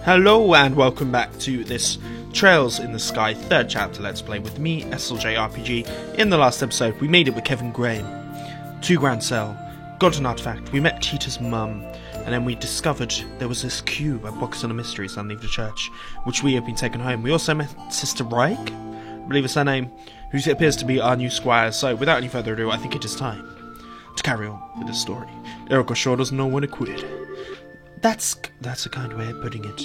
Hello and welcome back to this Trails in the Sky 3rd chapter Let's Play with me, SLJ RPG. In the last episode we made it with Kevin Graham to Grand Cell, got an artifact, we met Tita's mum, and then we discovered there was this cube at Box of the Mysteries underneath the church, which we have been taken home. We also met Sister Reich, I believe it's her name, who appears to be our new squire. So without any further ado, I think it is time to carry on with the story. Erica sure doesn't know when to quit. That's a kind way of putting it.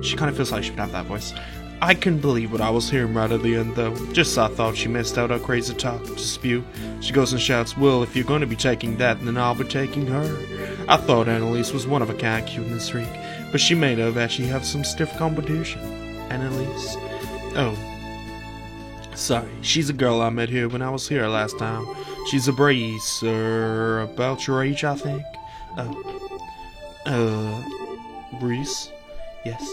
She kind of feels like she should have that voice. I couldn't believe what I was hearing right at the end, though. Just I thought she missed out her crazy talk to spew. She goes and shouts, "Well, if you're going to be taking that, then I'll be taking her." I thought Annalise was one of a kind, cuteness freak, but she may have actually have some stiff competition. Annalise? Oh. Sorry, she's a girl I met here when I was here last time. She's a breeze, about your age, I think. Breeze? Yes.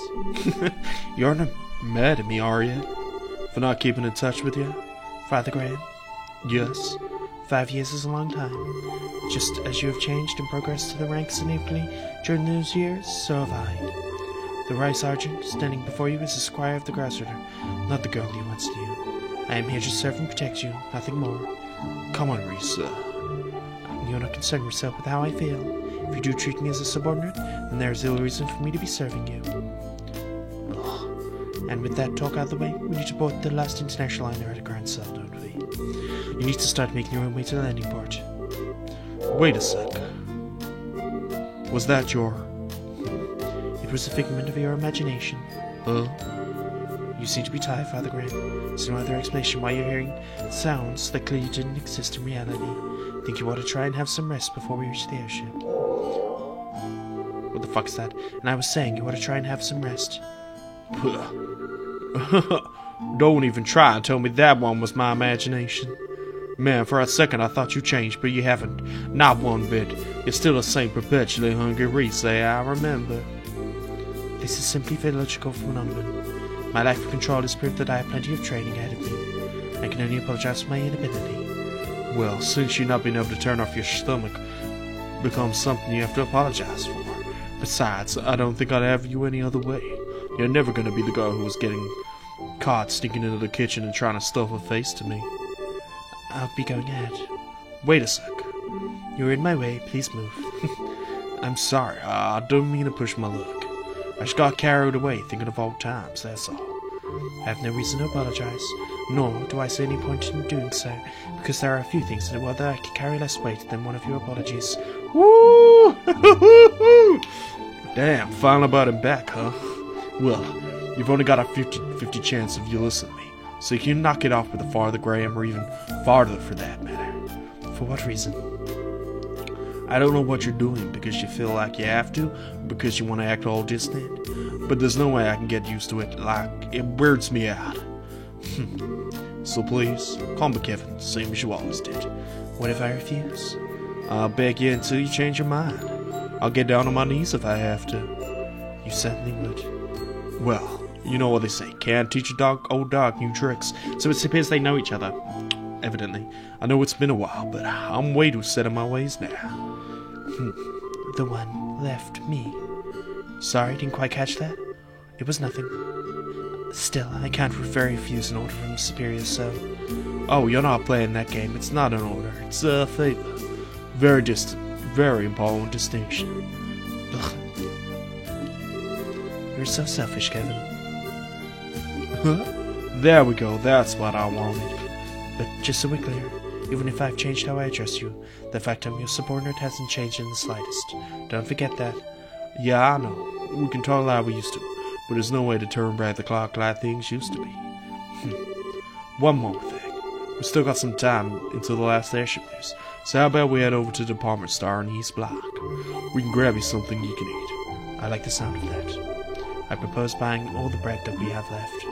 You're not mad at me, are you? For not keeping in touch with you? Father Graham? Yes. 5 years is a long time. Just as you have changed and progressed to the ranks in Italy during those years, so have I. The Rye Sergeant standing before you is the Squire of the Grassrooter, not the girl you once knew. I am here to serve and protect you, nothing more. Come on, Risa. You're not concerned yourself with how I feel. If you do treat me as a subordinate, then there is little reason for me to be serving you. And with that talk out of the way, we need to board the last international liner at a Grand Cell, don't we? You need to start making your own way to the landing port. Wait a sec. Was that your... It was a figment of your imagination. You seem to be tired, Father Graham. There's no other explanation why you're hearing sounds that clearly didn't exist in reality. Think you ought to try and have some rest before we reach the airship. What the fuck is that? And I was saying you ought to try and have some rest. Don't even try and tell me that one was my imagination. Man, for a second I thought you changed, but you haven't. Not one bit. You're still the same perpetually hungry Reese, I remember. This is simply physiological phenomenon. My lack of control has proved that I have plenty of training ahead of me. I can only apologize for my inability. Well, since you not being able to turn off your stomach becomes something you have to apologize for. Besides, I don't think I'd have you any other way. You're never going to be the girl who was getting caught sneaking into the kitchen and trying to stuff her face to me. I'll be going ahead. Wait a sec. You're in my way, please move. I'm sorry, I don't mean to push my luck. I just got carried away thinking of old times, that's all. I have no reason to apologize, nor do I see any point in doing so, because there are a few things in the world that I can carry less weight than one of your apologies. Woo! Damn, finally brought him back, huh? Well, you've only got a 50-50 chance of you listening to me, so you can knock it off with a Father Graham, or even farther for that matter. For what reason? I don't know what you're doing because you feel like you have to, because you want to act all distant, but there's no way I can get used to it, like, it weirds me out. So please, call me Kevin, same as you always did. What if I refuse? I'll beg you until you change your mind. I'll get down on my knees if I have to. You certainly would. Well, you know what they say, can't teach a old dog new tricks, so it appears they know each other. Evidently. I know it's been a while, but I'm way too set in my ways now. The one left me. Sorry, didn't quite catch that. It was nothing. Still, I can't refuse an order from superior, so... Oh, you're not playing that game. It's not an order. It's a favor. Very distant. Very important distinction. Ugh. You're so selfish, Kevin. There we go. That's what I wanted. But just so we're clear, even if I've changed how I address you, the fact I'm your subordinate hasn't changed in the slightest. Don't forget that. Yeah, I know. We can talk like we used to, but there's no way to turn back the clock like things used to be. One more thing. We still got some time until the last airship leaves, so how about we head over to the Department Store in East Block? We can grab you something you can eat. I like the sound of that. I propose buying all the bread that we have left.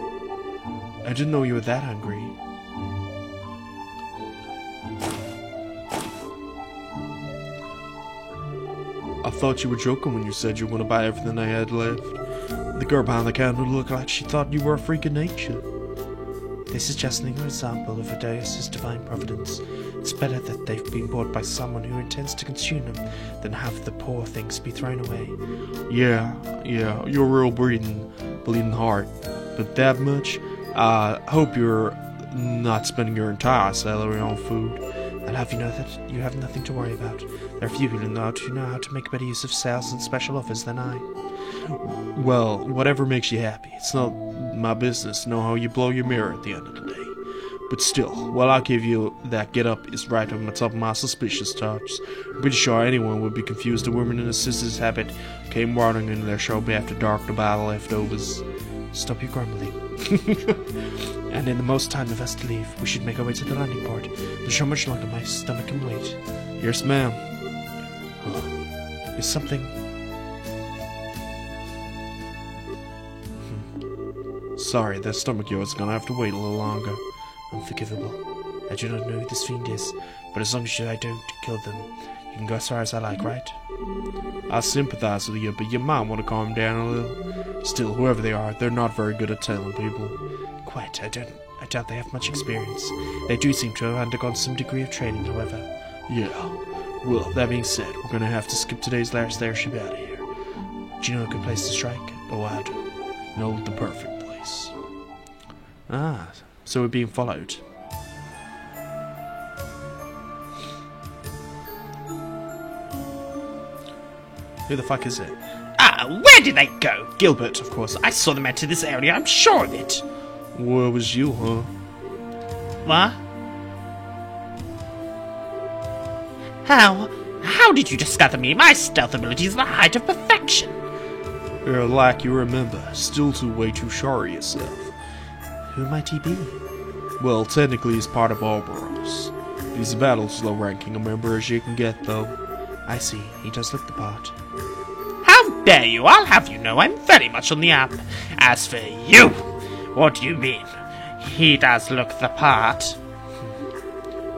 I didn't know you were that hungry. I thought you were joking when you said you were going to buy everything I had left. The girl behind the counter looked like she thought you were a freak of nature. This is just another example of Odysseus' divine providence. It's better that they've been bought by someone who intends to consume them than have the poor things be thrown away. Yeah, you're a real bleeding heart. But that much? I hope you're not spending your entire salary on food. I'll have you know that you have nothing to worry about. There are few people who know how to make better use of sales and special offers than I. Well, whatever makes you happy. It's not my business to know how you blow your mirror at the end of the day. But still, while I give you that get-up is right on the top of my suspicious thoughts, I'm pretty sure anyone would be confused a woman in a sister's habit came running into their shop after dark to buy the leftovers. Stop your grumbling. And in the most time of us to leave, we should make our way to the landing port. There's so much longer my stomach can wait. Yes, ma'am. Is something... Sorry, that stomach of yours is gonna have to wait a little longer. Unforgivable. I do not know who this fiend is, but as long as I don't kill them, you can go as far as I like, right? I sympathize with you, but you might want to calm down a little. Still, whoever they are, they're not very good at telling people. Quite, I doubt they have much experience. They do seem to have undergone some degree of training, however. Yeah. Well, that being said, we're gonna have to skip today's last airship out of here. Do you know a good place to strike? Oh, I do. No, the perfect place. Ah, so we're being followed. Who the fuck is it? Where did they go? Gilbert, of course. I saw them enter this area, I'm sure of it. Well, it was you, huh? What? How did you discover me? My stealth ability is the height of perfection. Like you remember, still way too sure of yourself. Who might he be? Well, technically he's part of Ouroboros. He's about as low-ranking a member as you can get, though. I see. He does look the part. How dare you? I'll have you know I'm very much on the up. As for you, what do you mean? He does look the part.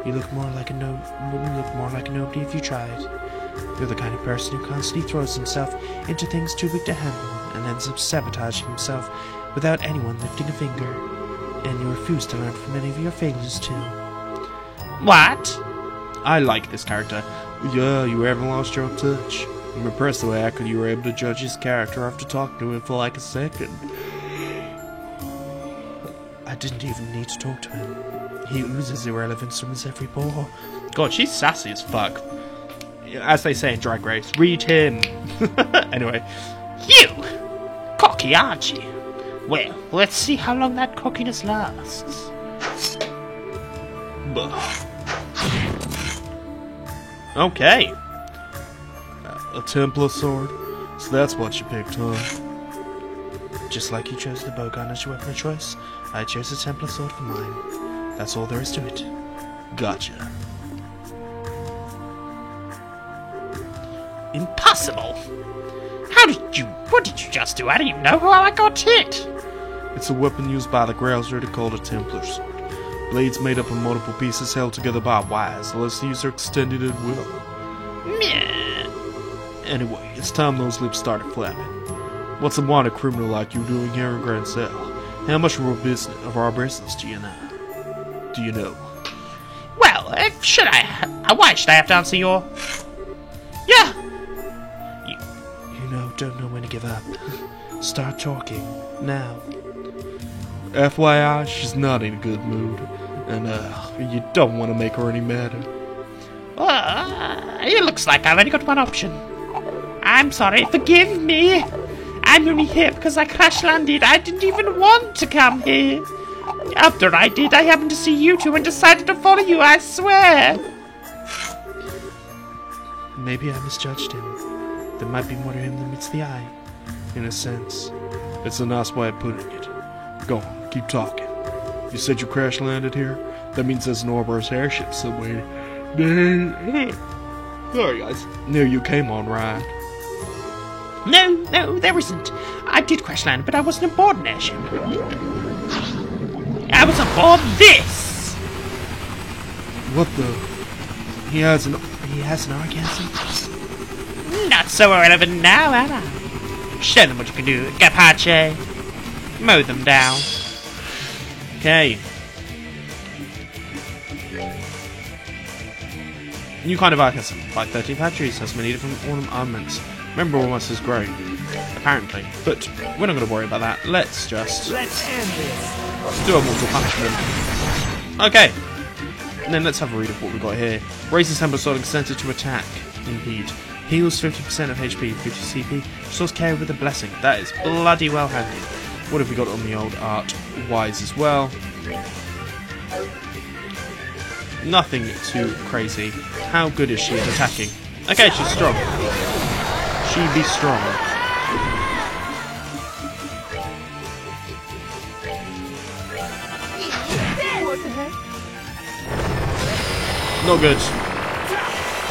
You look more like a nobody if you tried. You're the kind of person who constantly throws himself into things too big to handle and ends up sabotaging himself without anyone lifting a finger. And you refuse to learn from any of your failures too. What? I like this character. Yeah, you haven't lost your own touch. I'm impressed the way you were able to judge his character after talking to him for like a second. I didn't even need to talk to him. He oozes irrelevance from his every pore. God, she's sassy as fuck. As they say in Drag Race, read him. Anyway. You! Cocky, aren't you? Well, let's see how long that cockiness lasts. Okay. A Templar sword? So that's what you picked, huh? Just like you chose the bowgun as your weapon of choice, I chose the Templar sword for mine. That's all there is to it. Gotcha. Impossible! What did you just do? I don't even know how I got hit! It's a weapon used by the Growler to call a Templar sword. Blades made up of multiple pieces held together by wires, unless the user extended at will. Meh. Anyway, it's time those lips started flapping. What's a wanted criminal like you doing here in Grand Cell? How much of our business do you know? Well, why should I have to answer your... Yeah! You don't know when to give up. Start talking, now. FYI, she's not in a good mood. And, you don't want to make her any madder. It looks like I've only got one option. I'm sorry, forgive me. I'm only here because I crash landed. I didn't even want to come here. After I did, I happened to see you two and decided to follow you, I swear. Maybe I misjudged him. There might be more to him than meets the eye. In a sense. It's a nice way of putting it. Go on, keep talking. You said you crash landed here? That means there's an Ouroboros airship somewhere. Sorry, guys. No, you came on, right? No, there isn't. I did crash land, but I wasn't aboard an airship. I was aboard this! What the? He has an orgasm? Not so irrelevant now, am I? Show them what you can do, Gapache. Mow them down. Okay, New kind of arcus by 13 factories has many different ornaments. Remember, almost as grown, apparently. But we're not going to worry about that. Let's end this. Let's do a mortal punishment. Okay. And then let's have a read of what we've got here. Raises Hemosonic Center to attack. Indeed. Heals 50% of HP, 50 CP. Restores care with a blessing. That is bloody well handy. What have we got on the old art? Wise as well. Nothing too crazy. How good is she at attacking? Okay, she's strong. She be strong. Not good.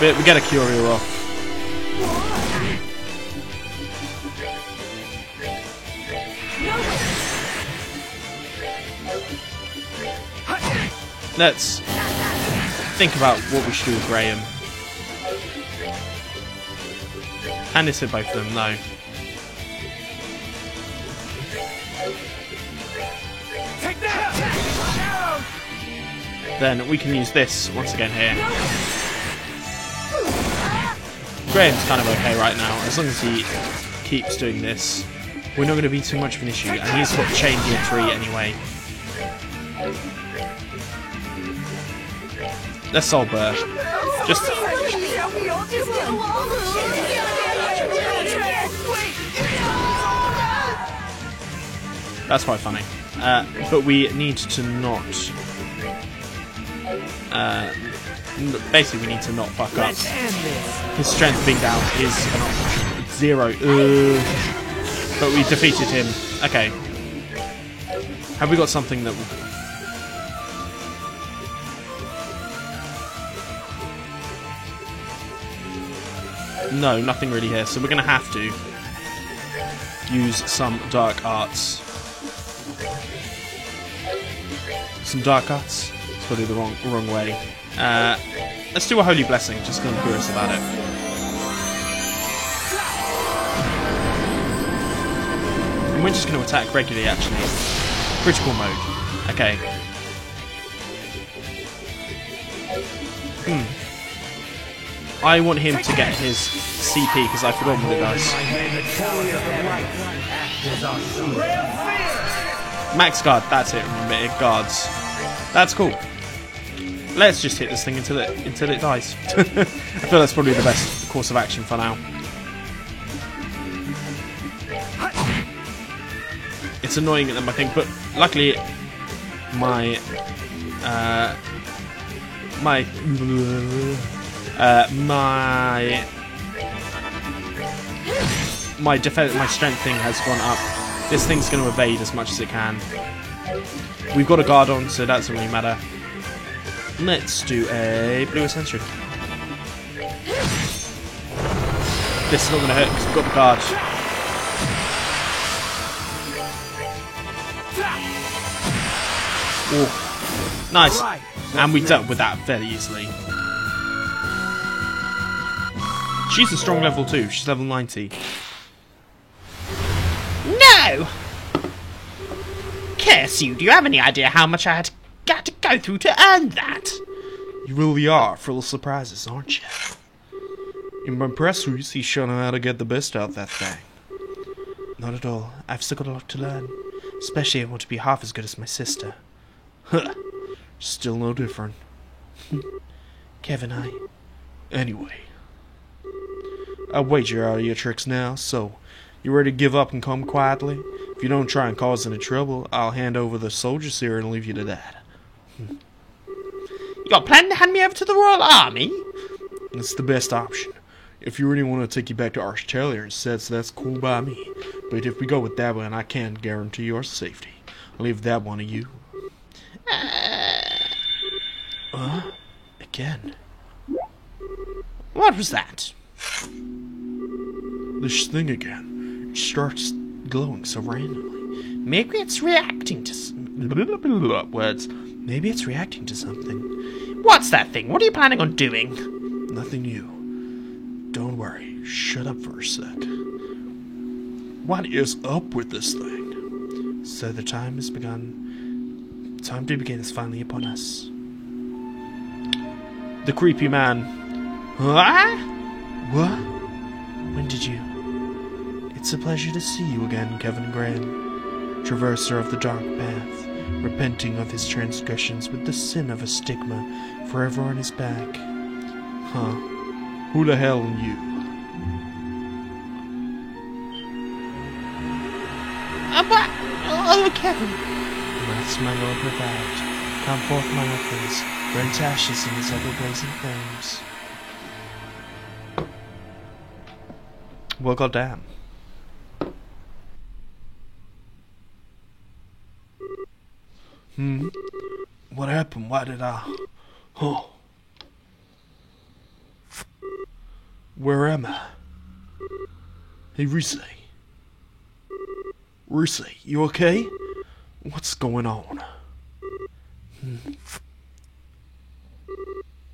But we get a Curio off. Let's think about what we should do with Graham. Can this hit both of them? No. Then we can use this once again here. Graham's kind of okay right now, as long as he keeps doing this. We're not going to be too much of an issue, and he's got Chain Gear 3 anyway. Let's solve Burr. Just... That's quite funny. But we need to not... basically we need to not fuck up. His strength being down is an option. 0. But we defeated him. Okay. Have we got something that... No, nothing really here, so we're going to have to use some dark arts. Some dark arts? It's probably the wrong way. Let's do a Holy Blessing, just because I'm curious about it. And we're just going to attack regularly, actually. Critical mode. Okay. I want him to get his CP because I forgot what it does. Max guard, that's it, remember, it guards. That's cool. Let's just hit this thing until it dies. I feel that's probably the best course of action for now. It's annoying at them, I think, but luckily my my strength thing has gone up. This thing's going to evade as much as it can. We've got a guard on, so that doesn't really matter. Let's do a Blue Ascension. This is not going to hurt because we've got the guard. Ooh. Nice. And we dealt with that fairly easily. She's a strong level 2. She's level 90. No! Curse you, do you have any idea how much I had got to go through to earn that? You really are full of surprises, aren't you? In my press release, you sure know how to get the best out of that thing. Not at all. I've still got a lot to learn. Especially I want to be half as good as my sister. Huh. Still no different. Kevin, Anyway. I'll wager out of your tricks now, so... You ready to give up and come quietly? If you don't try and cause any trouble, I'll hand over the soldiers here and leave you to that. You got a plan to hand me over to the Royal Army? It's the best option. If you really want to take you back to Archtalia instead, so that's cool by me. But if we go with that one, I can't guarantee your safety. I'll leave that one to you. Again. What was that? This thing again. It starts glowing so randomly. Maybe it's reacting to words. Maybe it's reacting to something. What's that thing? What are you planning on doing? Nothing new. Don't worry. Shut up for a sec. What is up with this thing? So the time has begun. Time to begin is finally upon us. The creepy man Huh? What? When did you? It's a pleasure to see you again, Kevin Graham, traverser of the dark path, repenting of his transgressions with the sin of a stigma forever on his back. Huh. Who the hell are you? Oh, Kevin. That's my lord without. Come forth, my weapons, burnt ashes in his ever-blazing flames. Well, goddamn. What happened? Why did I... Huh. Where am I? Hey, Reese. Reese, you okay? What's going on?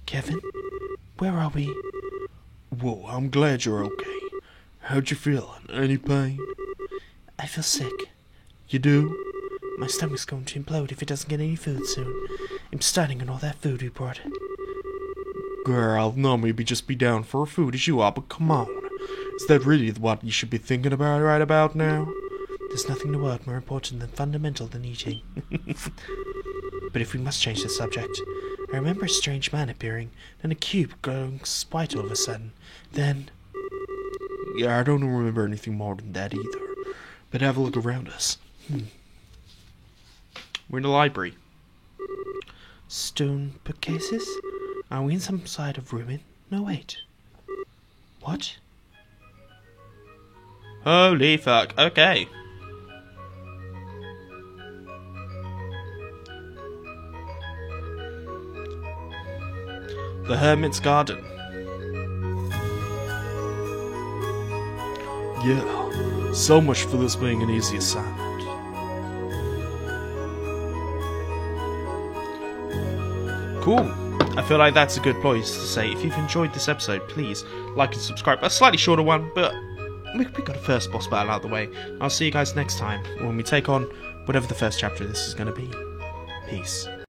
Kevin? Where are we? Whoa, I'm glad you're okay. How'd you feel? Any pain? I feel sick. You do? My stomach's going to implode if it doesn't get any food soon. I'm starting on all that food we brought. Girl, no, maybe just be down for food as you are, but come on. Is that really what you should be thinking about right about now? There's nothing in the world more important than fundamental than eating. But if we must change the subject, I remember a strange man appearing, then a cube going white all of a sudden. Then... Yeah, I don't remember anything more than that either. But have a look around us. We're in the library. Stone bookcases? Are we in some side of ruin? No, wait. What? Holy fuck, okay. The Hermit's Garden. Yeah, so much for this being an easy assignment. Cool. I feel like that's a good place to say, if you've enjoyed this episode, please like and subscribe. A slightly shorter one, but we got a first boss battle out of the way. I'll see you guys next time when we take on whatever the first chapter of this is going to be. Peace.